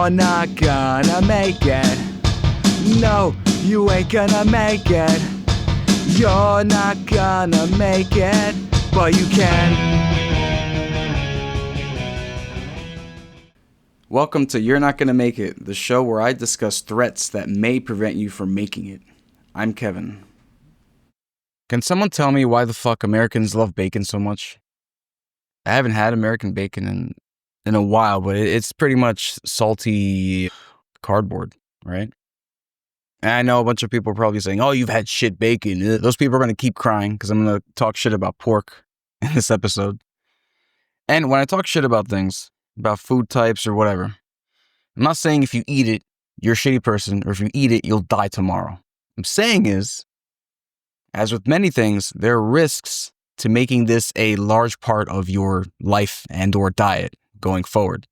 You're not gonna make it. No, you ain't gonna make it. You're not gonna make it, but you can. Welcome to You're Not Gonna Make It, the show where I discuss threats that may prevent you from making it. I'm Kevin. Can someone tell me why the fuck Americans love bacon so much? I haven't had American bacon in a while, but it's pretty much salty cardboard, right? And I know a bunch of people are probably saying, oh, you've had shit bacon. Those people are going to keep crying because I'm going to talk shit about pork in this episode. And when I talk shit about things, about food types or whatever, I'm not saying if you eat it, you're a shitty person, or if you eat it, you'll die tomorrow. What I'm saying is, as with many things, there are risks to making this a large part of your life and or diet going forward.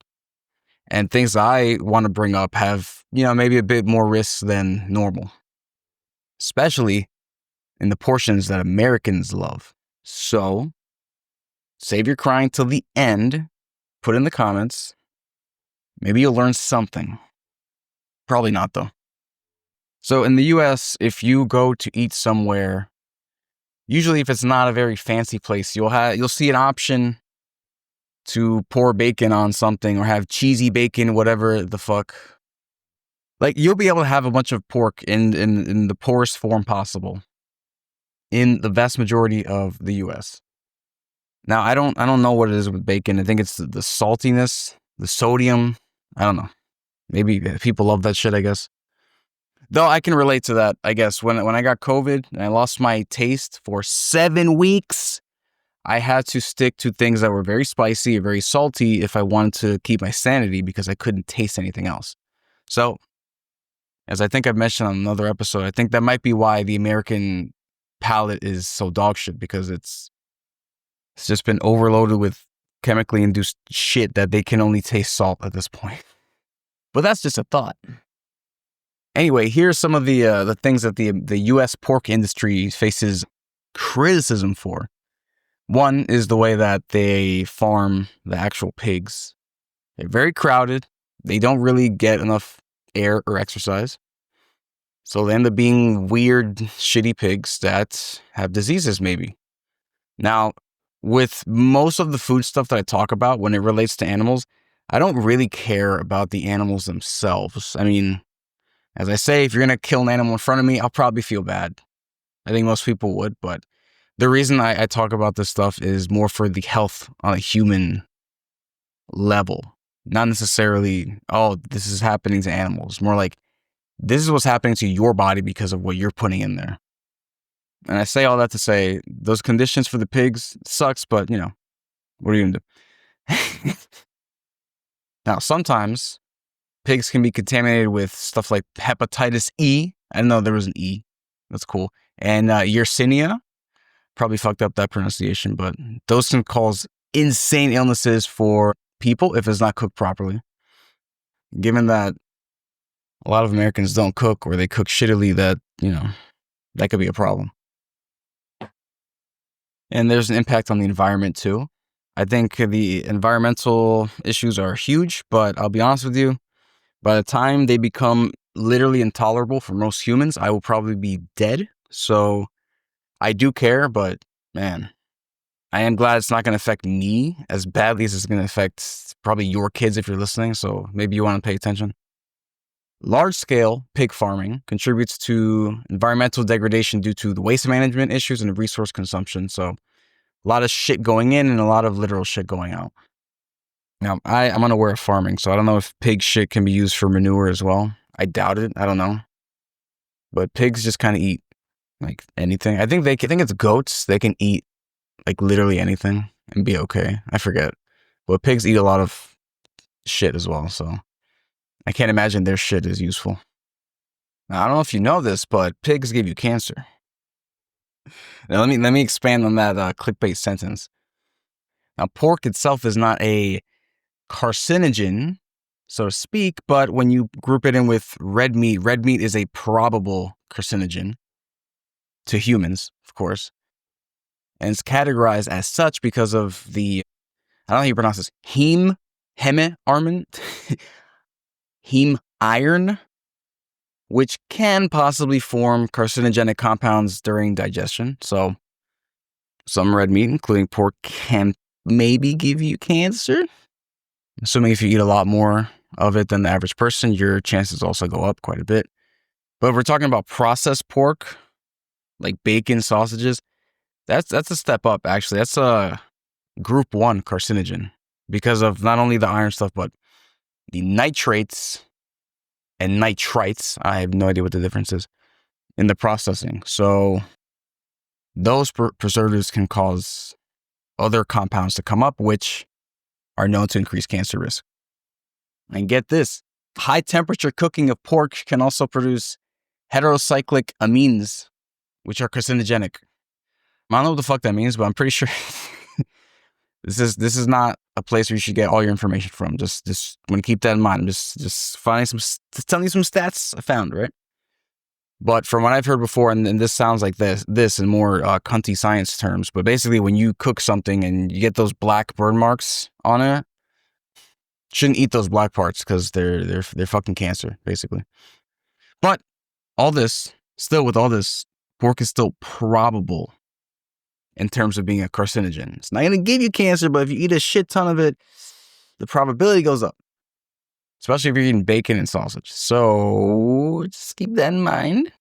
And things I want to bring up have, maybe a bit more risks than normal, especially in the portions that Americans love. So, save your crying till the end, put in the comments. Maybe you'll learn something. Probably not, though. So in the US, if you go to eat somewhere, usually if it's not a very fancy place, you'll see an option to pour bacon on something or have cheesy bacon, whatever the fuck. Like, you'll be able to have a bunch of pork in the poorest form possible in the vast majority of the US. Now, I don't know what it is with bacon. I think it's the saltiness, the sodium. I don't know. Maybe people love that shit, I guess. Though I can relate to that, I guess. When I got COVID and I lost my taste for 7 weeks, I had to stick to things that were very spicy or very salty if I wanted to keep my sanity because I couldn't taste anything else. So, as I think I've mentioned on another episode, I think that might be why the American palate is so dog shit, because it's just been overloaded with chemically induced shit that they can only taste salt at this point. But that's just a thought. Anyway, here's some of the things that the U.S. pork industry faces criticism for. One is the way that they farm the actual pigs. They're very crowded. They don't really get enough air or exercise. So they end up being weird, shitty pigs that have diseases, maybe. Now, with most of the food stuff that I talk about when it relates to animals, I don't really care about the animals themselves. I mean, as I say, if you're going to kill an animal in front of me, I'll probably feel bad. I think most people would, but the reason I talk about this stuff is more for the health on a human level. Not necessarily, oh, this is happening to animals. More like, this is what's happening to your body because of what you're putting in there. And I say all that to say, those conditions for the pigs sucks, but, what are you going to do? Now, sometimes pigs can be contaminated with stuff like hepatitis E. I didn't know there was an E. That's cool. And Yersinia. Probably fucked up that pronunciation, but those can cause insane illnesses for people if it's not cooked properly. Given that a lot of Americans don't cook, or they cook shittily, that could be a problem. And there's an impact on the environment too. I think the environmental issues are huge, but I'll be honest with you, by the time they become literally intolerable for most humans, I will probably be dead. So I do care, but man, I am glad it's not going to affect me as badly as it's going to affect probably your kids if you're listening. So maybe you want to pay attention. Large-scale pig farming contributes to environmental degradation due to the waste management issues and the resource consumption. So a lot of shit going in and a lot of literal shit going out. Now, I'm unaware of farming, so I don't know if pig shit can be used for manure as well. I doubt it. I don't know. But pigs just kind of eat like anything. I think it's goats. They can eat like literally anything and be okay. I forget. But pigs eat a lot of shit as well, so I can't imagine their shit is useful. Now, I don't know if you know this, but pigs give you cancer. Now, let me expand on that clickbait sentence. Now, pork itself is not a carcinogen, so to speak, but when you group it in with red meat is a probable carcinogen to humans, of course. And it's categorized as such because of the, I don't know how you pronounce this, heme armament. heme iron, which can possibly form carcinogenic compounds during digestion. So some red meat, including pork, can maybe give you cancer. Assuming if you eat a lot more of it than the average person, your chances also go up quite a bit. But if we're talking about processed pork, like bacon, sausages, that's a step up, actually. That's a group 1 carcinogen because of not only the iron stuff, but the nitrates and nitrites. I have no idea what the difference is in the processing. So those preservatives can cause other compounds to come up, which are known to increase cancer risk. And get this, high temperature cooking of pork can also produce heterocyclic amines, which are carcinogenic. I don't know what the fuck that means, but I'm pretty sure this is not a place where you should get all your information from. Just want to keep that in mind. I'm just finding just telling you some stats I found, right? But from what I've heard before, and this sounds like this in more cunty science terms, but basically when you cook something and you get those black burn marks on it, shouldn't eat those black parts because they're fucking cancer, basically. But all this, still with all this, pork is still probable in terms of being a carcinogen. It's not going to give you cancer, but if you eat a shit ton of it, the probability goes up, especially if you're eating bacon and sausage. So just keep that in mind.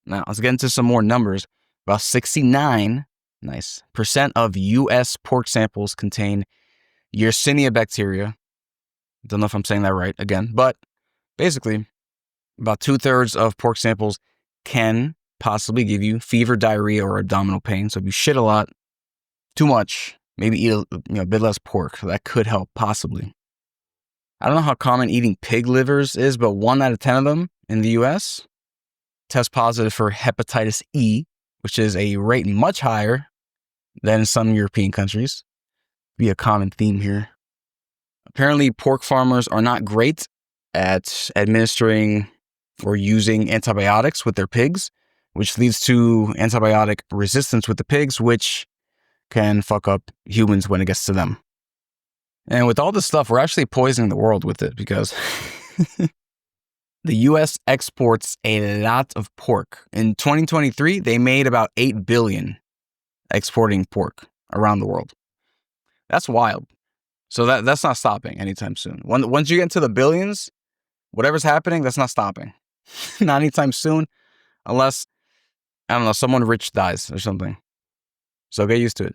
Now, let's get into some more numbers. About 69% of U.S. pork samples contain Yersinia bacteria. Don't know if I'm saying that right again, but basically, about 2/3 of pork samples can possibly give you fever, diarrhea, or abdominal pain. So if you shit a lot, too much, maybe eat a bit less pork. That could help, possibly. I don't know how common eating pig livers is, but 1 out of 10 of them in the U.S. test positive for hepatitis E, which is a rate much higher than some European countries. Be a common theme here. Apparently, pork farmers are not great at administering or using antibiotics with their pigs, which leads to antibiotic resistance with the pigs, which can fuck up humans when it gets to them. And with all this stuff, we're actually poisoning the world with it because the U.S. exports a lot of pork. In 2023, they made about $8 billion exporting pork around the world. That's wild. So that's not stopping anytime soon. Once you get into the billions, whatever's happening, that's not stopping. Not anytime soon, unless, I don't know, someone rich dies or something. So get used to it.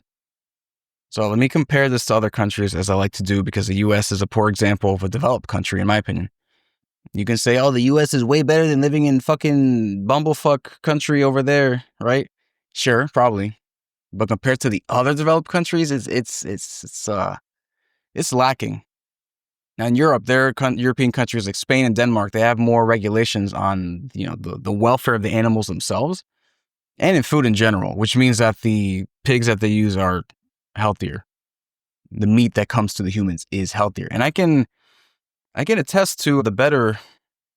So let me compare this to other countries, as I like to do, because the U.S. is a poor example of a developed country, in my opinion. You can say, oh, the U.S. is way better than living in fucking bumblefuck country over there, right? Sure, probably. But compared to the other developed countries, it's lacking. Now in Europe, there are European countries like Spain and Denmark, they have more regulations on, the welfare of the animals themselves and in food in general, which means that the pigs that they use are healthier. The meat that comes to the humans is healthier. And I can attest to the better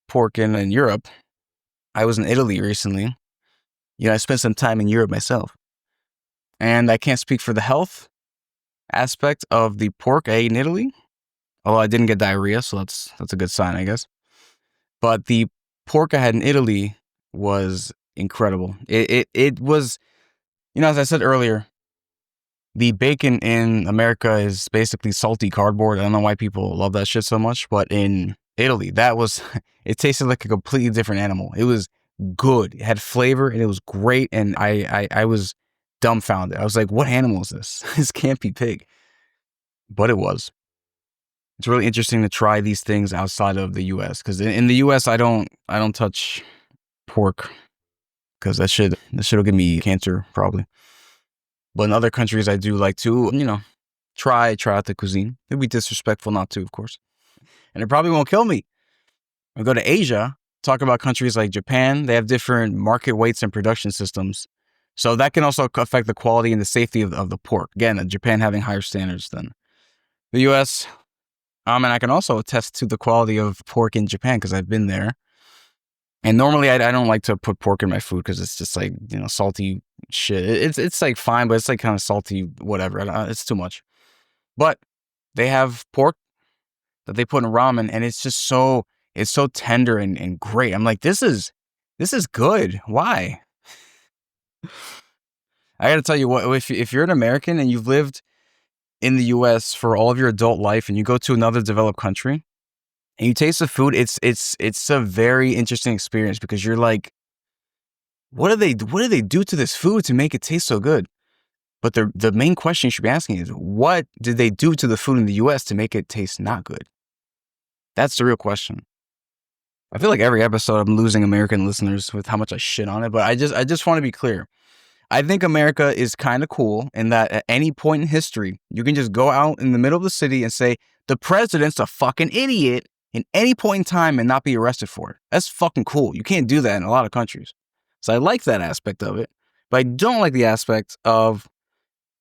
pork in Europe. I was in Italy recently. I spent some time in Europe myself. And I can't speak for the health aspect of the pork I ate in Italy. Although I didn't get diarrhea, so that's a good sign, I guess. But the pork I had in Italy was incredible. It was, as I said earlier, the bacon in America is basically salty cardboard. I don't know why people love that shit so much, but in Italy, it tasted like a completely different animal. It was good. It had flavor and it was great. And I was dumbfounded. I was like, what animal is this? This can't be pig. But it was. It's really interesting to try these things outside of the U.S. because in the U.S. I don't touch pork because that shit'll give me cancer probably. But in other countries, I do like to try out the cuisine. It'd be disrespectful not to, of course, and it probably won't kill me. I go to Asia, talk about countries like Japan. They have different market weights and production systems, so that can also affect the quality and the safety of the pork. Again, Japan having higher standards than the U.S. And I can also attest to the quality of pork in Japan because I've been there. And normally I don't like to put pork in my food because it's just like, salty shit. It's like fine, but it's like kind of salty, whatever. It's too much. But they have pork that they put in ramen, and it's so tender and great. I'm like, this is good. Why? I got to tell you what, if you're an American and you've lived in the US for all of your adult life and you go to another developed country and you taste the food, it's a very interesting experience, because you're like, what do they do to this food to make it taste so good? But the main question you should be asking is, what did they do to the food in the US to make it taste not good? That's the real question. I feel like every episode I'm losing American listeners with how much I shit on it, but I just want to be clear. I think America is kind of cool in that at any point in history, you can just go out in the middle of the city and say, the president's a fucking idiot in any point in time and not be arrested for it. That's fucking cool. You can't do that in a lot of countries. So I like that aspect of it, but I don't like the aspect of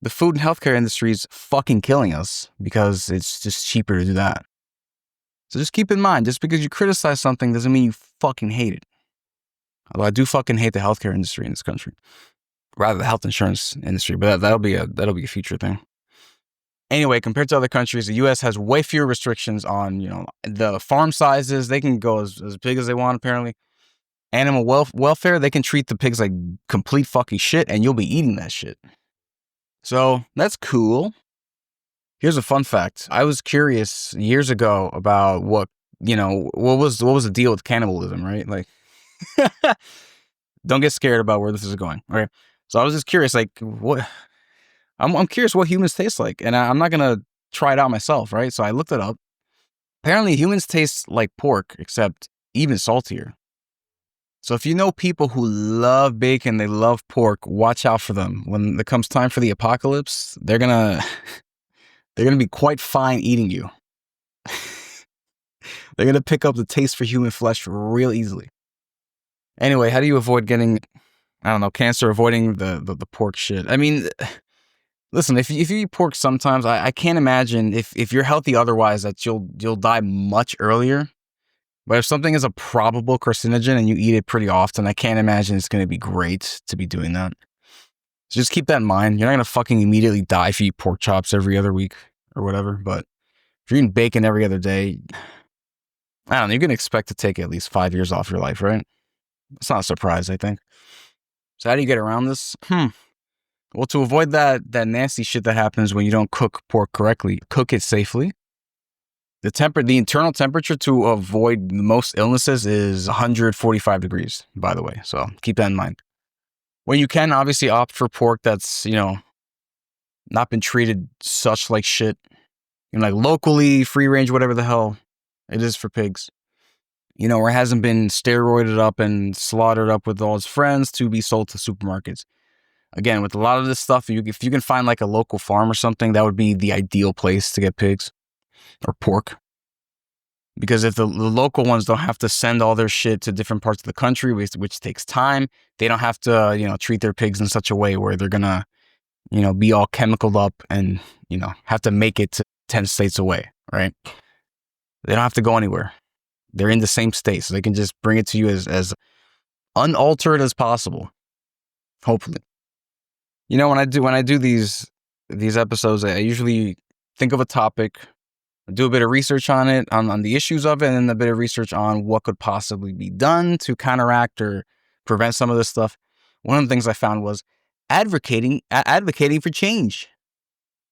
the food and healthcare industry is fucking killing us because it's just cheaper to do that. So just keep in mind, just because you criticize something doesn't mean you fucking hate it. Although I do fucking hate the healthcare industry in this country. Rather the health insurance industry, but that'll be a future thing. Anyway, compared to other countries, the US has way fewer restrictions on, the farm sizes. They can go as big as they want, apparently. Animal welfare, they can treat the pigs like complete fucking shit, and you'll be eating that shit. So that's cool. Here's a fun fact. I was curious years ago about what was the deal with cannibalism, right? Like, don't get scared about where this is going. Okay. So I was just curious, like, what? I'm curious what humans taste like, and I'm not gonna try it out myself, right? So I looked it up. Apparently, humans taste like pork, except even saltier. So if you know people who love bacon, they love pork, watch out for them. When it comes time for the apocalypse, they're gonna be quite fine eating you. They're gonna pick up the taste for human flesh real easily. Anyway, how do you avoid getting, cancer, avoiding the pork shit? I mean, listen, if you eat pork sometimes, I can't imagine if you're healthy otherwise that you'll die much earlier. But if something is a probable carcinogen and you eat it pretty often, I can't imagine it's going to be great to be doing that. So just keep that in mind. You're not going to fucking immediately die if you eat pork chops every other week or whatever. But if you're eating bacon every other day, I don't know, you can expect to take at least 5 years off your life, right? It's not a surprise, I think. So how do you get around this? Well, to avoid that nasty shit that happens when you don't cook pork correctly, cook it safely. The internal temperature to avoid most illnesses is 145 degrees, by the way. So keep that in mind. When you can, obviously opt for pork that's, not been treated such like shit. Like locally, free range, whatever the hell it is for pigs. Where it hasn't been steroided up and slaughtered up with all its friends to be sold to supermarkets. Again, with a lot of this stuff, if you can find like a local farm or something, that would be the ideal place to get pigs or pork. Because if the local ones don't have to send all their shit to different parts of the country, which takes time, they don't have to, treat their pigs in such a way where they're gonna, be all chemicaled up and, have to make it to 10 states away, right? They don't have to go anywhere. They're in the same state, so they can just bring it to you as unaltered as possible. Hopefully. When I do these episodes, I usually think of a topic, do a bit of research on it, on the issues of it, and then a bit of research on what could possibly be done to counteract or prevent some of this stuff. One of the things I found was advocating for change.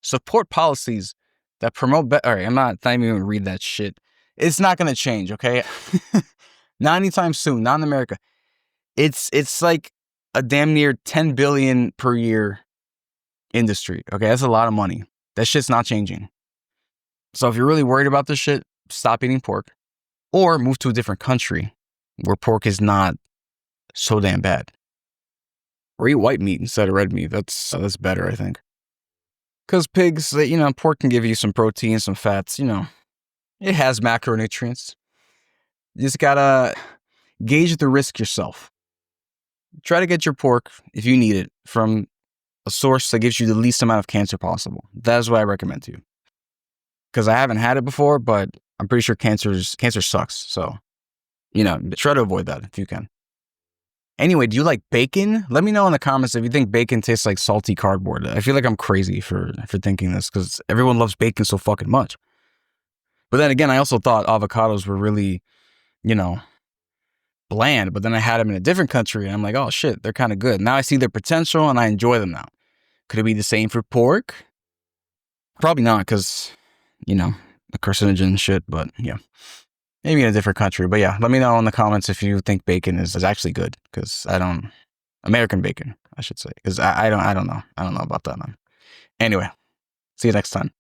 Support policies that promote all right, I'm not even going to read that shit. It's not going to change, okay? Not anytime soon, not in America. It's like a damn near 10 billion per year industry, okay? That's a lot of money. That shit's not changing. So if you're really worried about this shit, stop eating pork or move to a different country where pork is not so damn bad. Or eat white meat instead of red meat. That's better, I think. Because pigs, pork can give you some protein, some fats, it has macronutrients. You just gotta gauge the risk yourself. Try to get your pork, if you need it, from a source that gives you the least amount of cancer possible. That is what I recommend to you. Because I haven't had it before, but I'm pretty sure cancer sucks. So, try to avoid that if you can. Anyway, do you like bacon? Let me know in the comments if you think bacon tastes like salty cardboard. I feel like I'm crazy for thinking this because everyone loves bacon so fucking much. But then again, I also thought avocados were really, bland. But then I had them in a different country and I'm like, oh shit, they're kind of good. Now I see their potential and I enjoy them now. Could it be the same for pork? Probably not, because, the carcinogen shit, but yeah. Maybe in a different country. But yeah, let me know in the comments if you think bacon is actually good, because American bacon, I should say, because I don't know. I don't know about that, man. Anyway, see you next time.